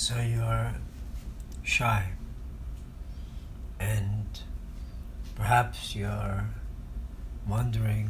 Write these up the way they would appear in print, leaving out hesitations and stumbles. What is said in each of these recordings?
So you're shy, and perhaps you're wondering,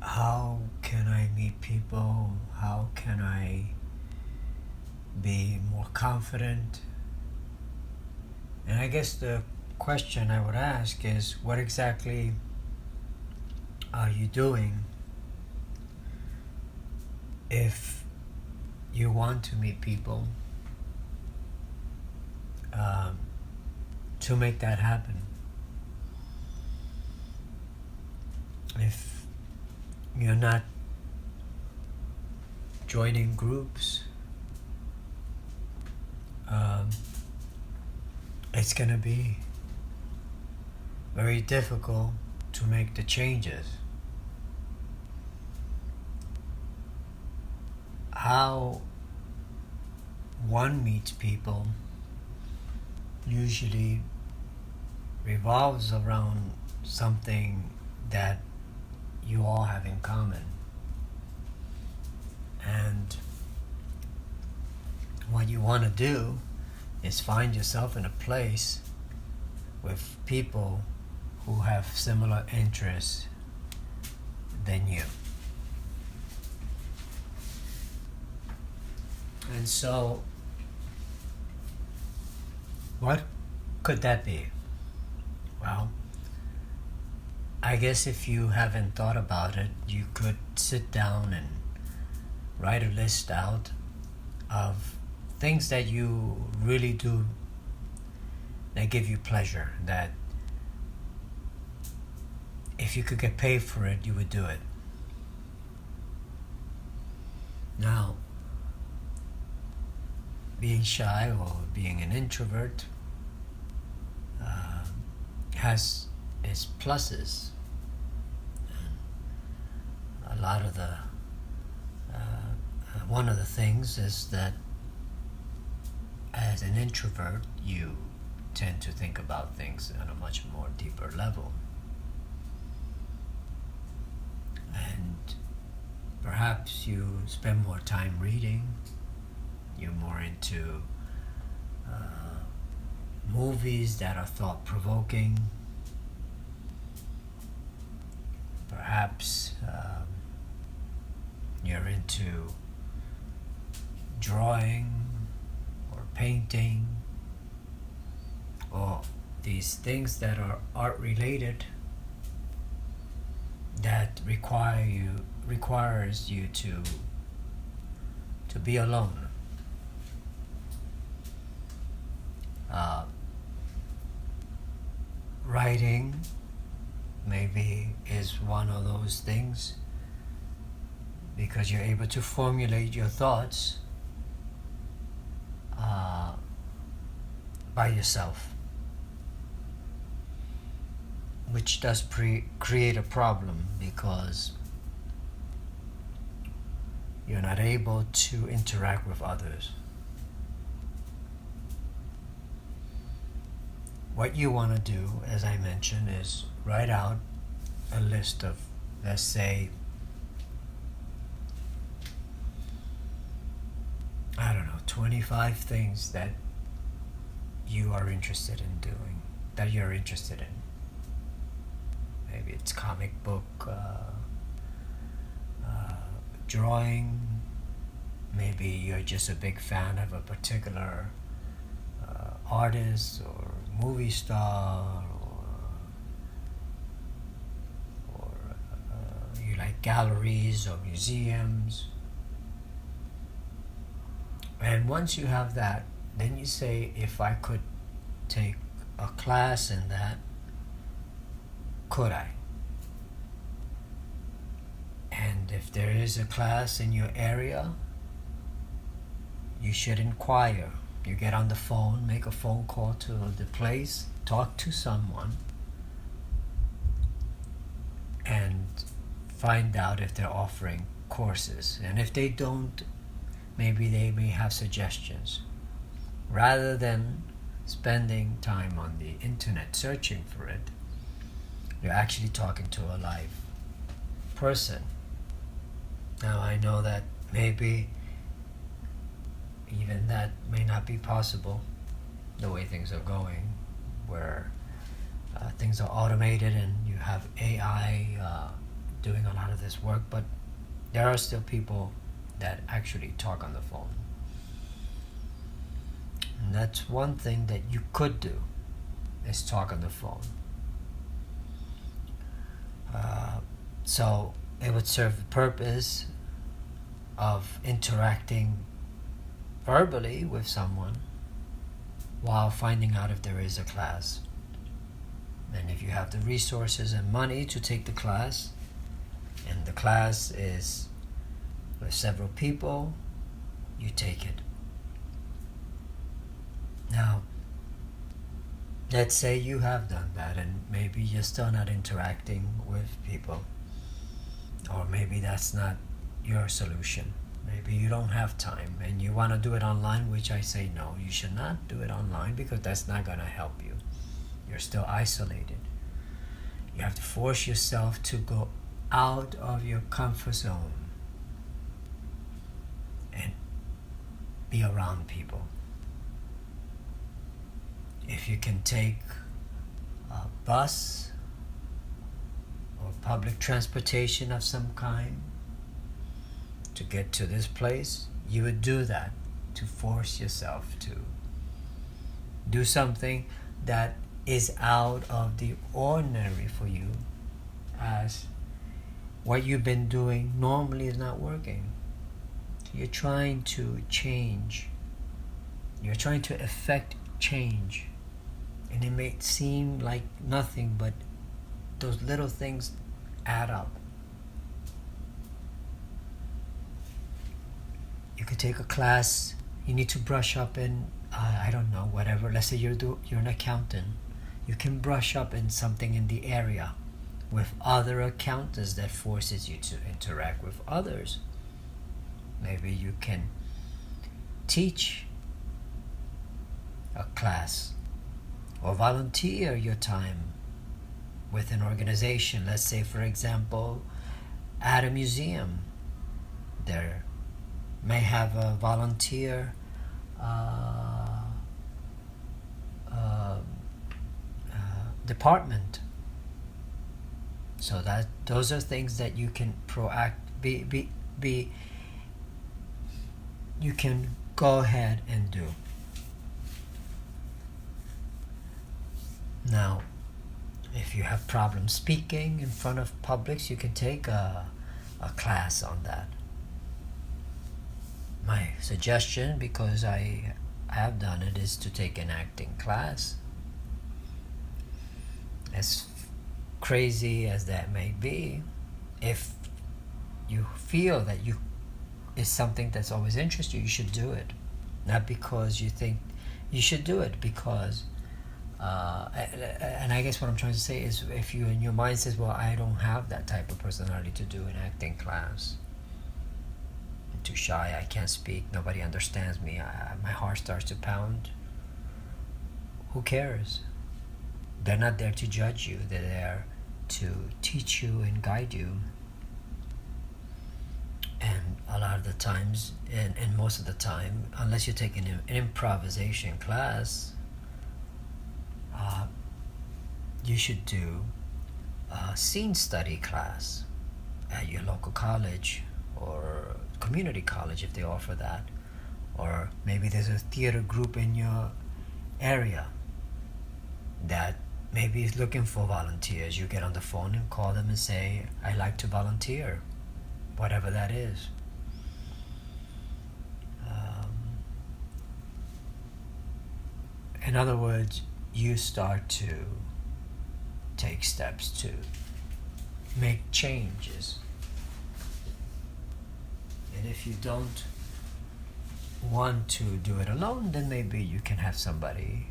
how can I meet people? How can I be more confident? And I guess the question I would ask is, what exactly are you doing if you want to meet people, to make that happen? If you're not joining groups, it's going to be very difficult to make the changes. How one meets people usually revolves around something that you all have in common. And what you want to do is find yourself in a place with people who have similar interests than you. And so, what could that be? Well, I guess if you haven't thought about it, you could sit down and write a list out of things that you really do that give you pleasure, that if you could get paid for it, you would do it. Now, being shy or being an introvert has its pluses. And a lot of the one of the things is that as an introvert, you tend to think about things on a much more deeper level. And perhaps you spend more time reading, you're more into movies that are thought-provoking. Perhaps you're into drawing or painting, or these things that are art-related that requires you to be alone. Writing maybe is one of those things, because you're able to formulate your thoughts by yourself, which does create a problem because you're not able to interact with others. What you want to do, as I mentioned, is write out a list of, let's say, 25 things that you are interested in doing, that you're interested in. Maybe it's comic book, drawing. Maybe you're just a big fan of a particular artist or movie star, or you like galleries or museums. And once you have that, then you say, if I could take a class in that, could I? And if there is a class in your area, you should inquire. You get on the phone, make a phone call to the place, talk to someone, and find out if they're offering courses. And if they don't, maybe they may have suggestions. Rather than spending time on the internet searching for it, you're actually talking to a live person. Now, I know that maybe even that may not be possible the way things are going, where things are automated and you have AI doing a lot of this work, but there are still people that actually talk on the phone. And that's one thing that you could do, is talk on the phone. So it would serve the purpose of interacting verbally with someone while finding out if there is a class. And if you have the resources and money to take the class, and the class is with several people, you take it. Now, let's say you have done that and maybe you're still not interacting with people, or maybe that's not your solution. Maybe you don't have time and you want to do it online, which I say no, you should not do it online, because that's not going to help you. You're still isolated. You have to force yourself to go out of your comfort zone and be around people. If you can take a bus or public transportation of some kind to get to this place, you would do that to force yourself to do something that is out of the ordinary for you, as what you've been doing normally is not working. You're trying to change. You're trying to effect change. And it may seem like nothing, but those little things add up. You could take a class, you need to brush up in, I don't know, whatever. Let's say you're an accountant. You can brush up in something in the area with other accountants that forces you to interact with others. Maybe you can teach a class or volunteer your time with an organization. Let's say, for example, at a museum, there may have a volunteer department. So that those are things that you can you can go ahead and do. Now, if you have problems speaking in front of publics, you can take a class on that. My suggestion, because I have done it, is to take an acting class. As crazy as that may be, if you feel that is something that's always interested you, you should do it. Not because you think you should do it, because and I guess what I'm trying to say is, if you in your mind says, well, I don't have that type of personality to do an acting class, I'm too shy, I can't speak, nobody understands me, my heart starts to pound, who cares? They're not there to judge you, they're there to teach you and guide you. And a lot of the times, and most of the time, unless you're taking an improvisation class, you should do a scene study class at your local college or community college if they offer that. Or maybe there's a theater group in your area that maybe is looking for volunteers. You get on the phone and call them and say, I'd like to volunteer, whatever that is. In other words, you start to take steps to make changes. And if you don't want to do it alone, then maybe you can have somebody,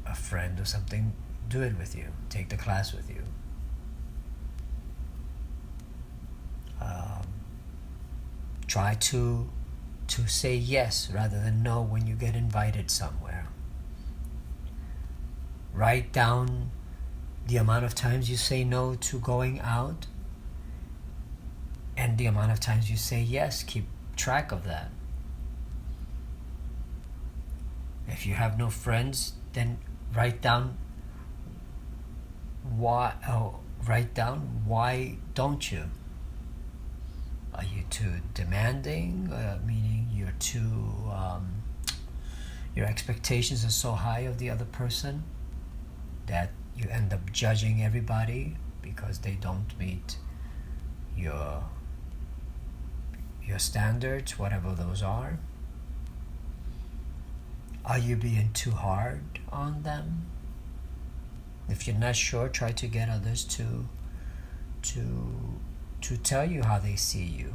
a friend or something, do it with you, take the class with you. Try to say yes rather than no when you get invited somewhere. Write down the amount of times you say no to going out and the amount of times you say yes. Keep track of that. If you have no friends, then write down why don't you? Are you too demanding? Meaning your expectations are so high of the other person that you end up judging everybody because they don't meet your standards, whatever those are. Are you being too hard on them? If you're not sure, try to get others to tell you how they see you,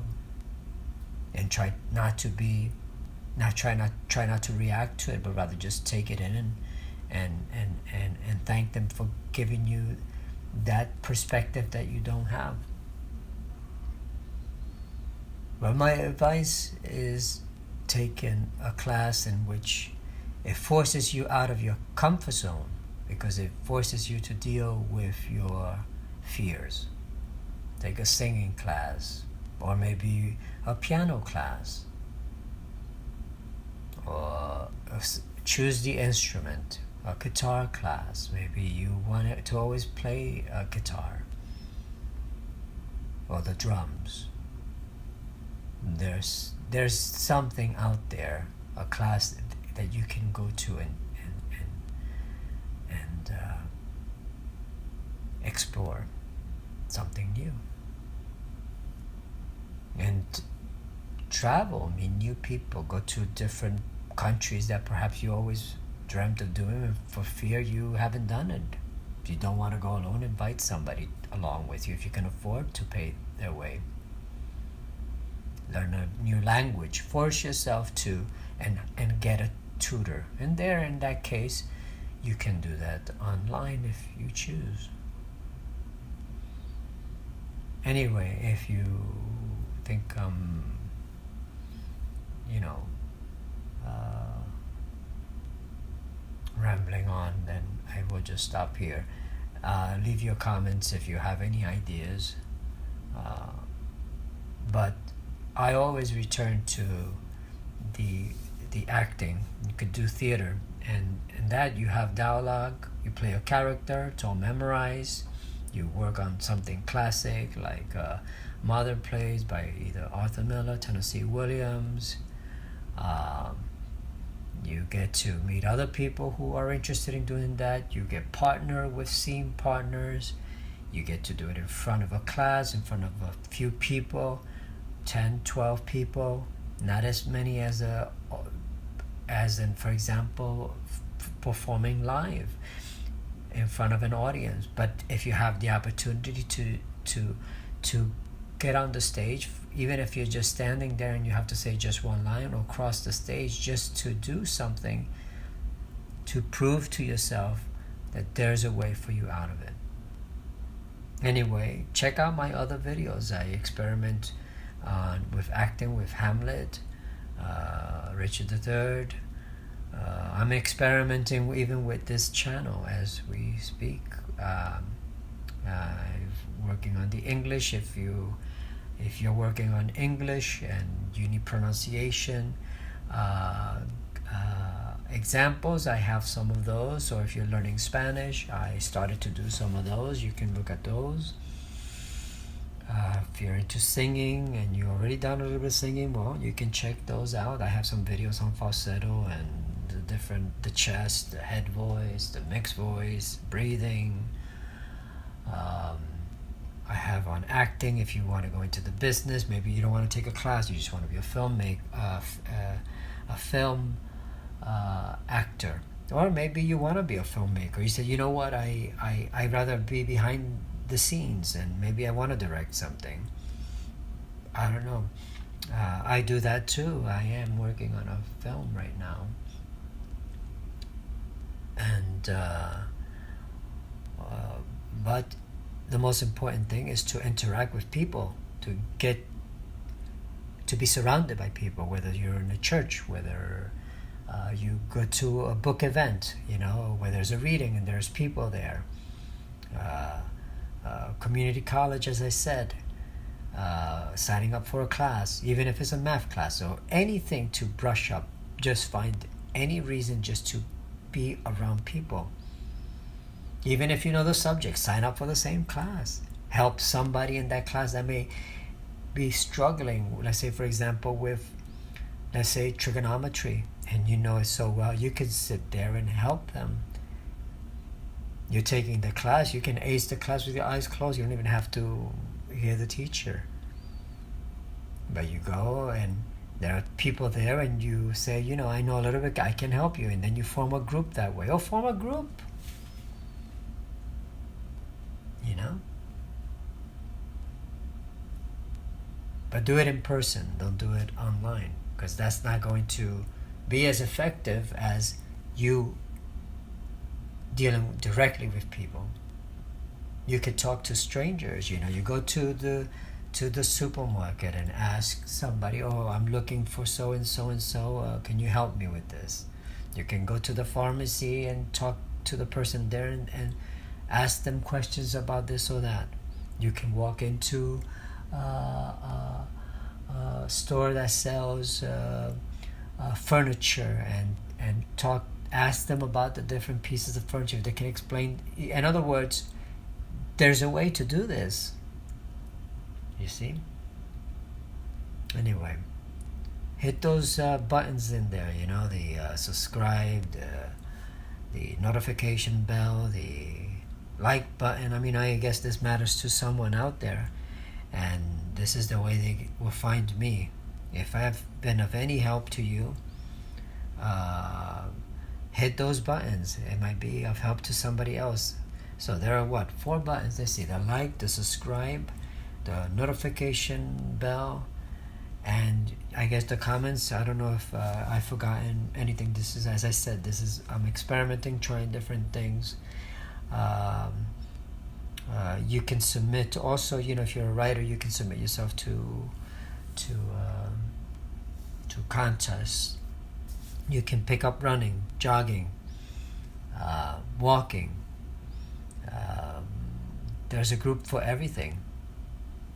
and try not to react to it, but rather just take it in and thank them for giving you that perspective that you don't have. Well, my advice is taking a class in which it forces you out of your comfort zone, because it forces you to deal with your fears. Take a singing class, or maybe a piano class, or choose the instrument, a guitar class. Maybe you want to always play a guitar or the drums. There's something out there, a class that you can go to and explore something new, and travel, meet new people, go to different countries that perhaps you always dreamt of doing, and for fear you haven't done it. If you don't want to go alone, invite somebody along with you if you can afford to pay their way. Learn a new language, force yourself to, and get a tutor. And there, in that case, you can do that online if you choose. Anyway, if you think rambling on, then I will just stop here. Leave your comments if you have any ideas. But I always return to the acting. You could do theater, and in that you have dialogue, you play a character, it's all memorized. You work on something classic like Modern Plays by either Arthur Miller, Tennessee Williams. You get to meet other people who are interested in doing that. You get partnered with scene partners. You get to do it in front of a class, in front of a few people, 10, 12 people, not as many as in, for example, performing live in front of an audience. But if you have the opportunity to get on the stage, even if you're just standing there and you have to say just one line, or cross the stage, just to do something to prove to yourself that there's a way for you out of it. Anyway, check out my other videos. I experiment with acting with Hamlet, Richard III. I'm experimenting even with this channel as we speak. I'm working on the English. If you're working on English and you need pronunciation examples, I have some of those. Or if you're learning Spanish, I started to do some of those. You can look at those. If you're into singing and you already done a little bit of singing, well, you can check those out. I have some videos on falsetto and the chest, the head voice, the mixed voice, breathing. I have on acting. If you want to go into the business, maybe you don't want to take a class, you just want to be a film actor, or maybe you want to be a filmmaker. You said, you know what, I'd rather be behind the scenes, and maybe I want to direct something. I don't know. I do that too. I am working on a film right now, and but the most important thing is to interact with people, to be surrounded by people, whether you're in a church, whether you go to a book event, where there's a reading and there's people there. Community college, as I said, signing up for a class, even if it's a math class or anything to brush up, just find any reason just to be around people. Even if you know the subject, sign up for the same class. Help somebody in that class that may be struggling, let's say for example with, let's say, trigonometry, and you know it so well, you can sit there and help them. You're taking the class, you can ace the class with your eyes closed. You don't even have to hear the teacher. But you go and there are people there and you say, you know, I know a little bit, I can help you. And then you form a group that way. Or form a group. You know? But do it in person, don't do it online, because that's not going to be as effective as you dealing directly with people. You could talk to strangers, you know, you go to the supermarket and ask somebody, oh, I'm looking for so and so and so, can you help me with this? You can go to the pharmacy and talk to the person there and ask them questions about this or that. You can walk into a store that sells furniture and ask them about the different pieces of furniture. They can explain. In other words, there's a way to do this. You see? Anyway, hit those buttons in there, you know, the subscribe, the notification bell, the like button. I mean, I guess this matters to someone out there, and this is the way they will find me. If I've been of any help to you, hit those buttons. It might be of help to somebody else. So there are what? 4 buttons. Let's see, the like, the subscribe, the notification bell, and I guess the comments. I don't know if I've forgotten anything. This is, as I said, I'm experimenting, trying different things. You can submit also, you know, if you're a writer, you can submit yourself to contests. You can pick up running, jogging, walking. There's a group for everything.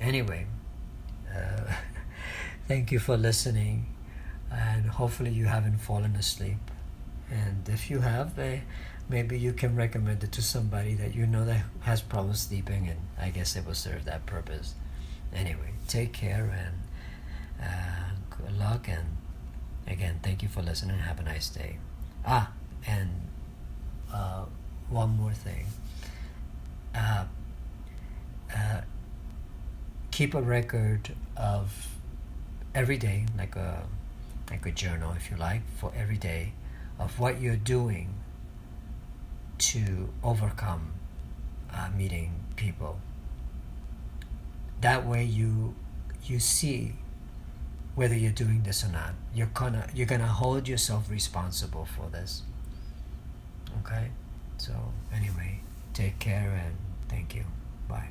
Anyway, thank you for listening, and hopefully you haven't fallen asleep. And if you have, maybe you can recommend it to somebody that you know that has problems sleeping, and I guess it will serve that purpose. Anyway, take care and good luck, and again, thank you for listening. Have a nice day. And one more thing. Keep a record of every day, like a journal, if you like, for every day, of what you're doing to overcome meeting people. That way you see whether you're doing this or not. You're gonna hold yourself responsible for this. Okay? So anyway, take care and thank you. Bye.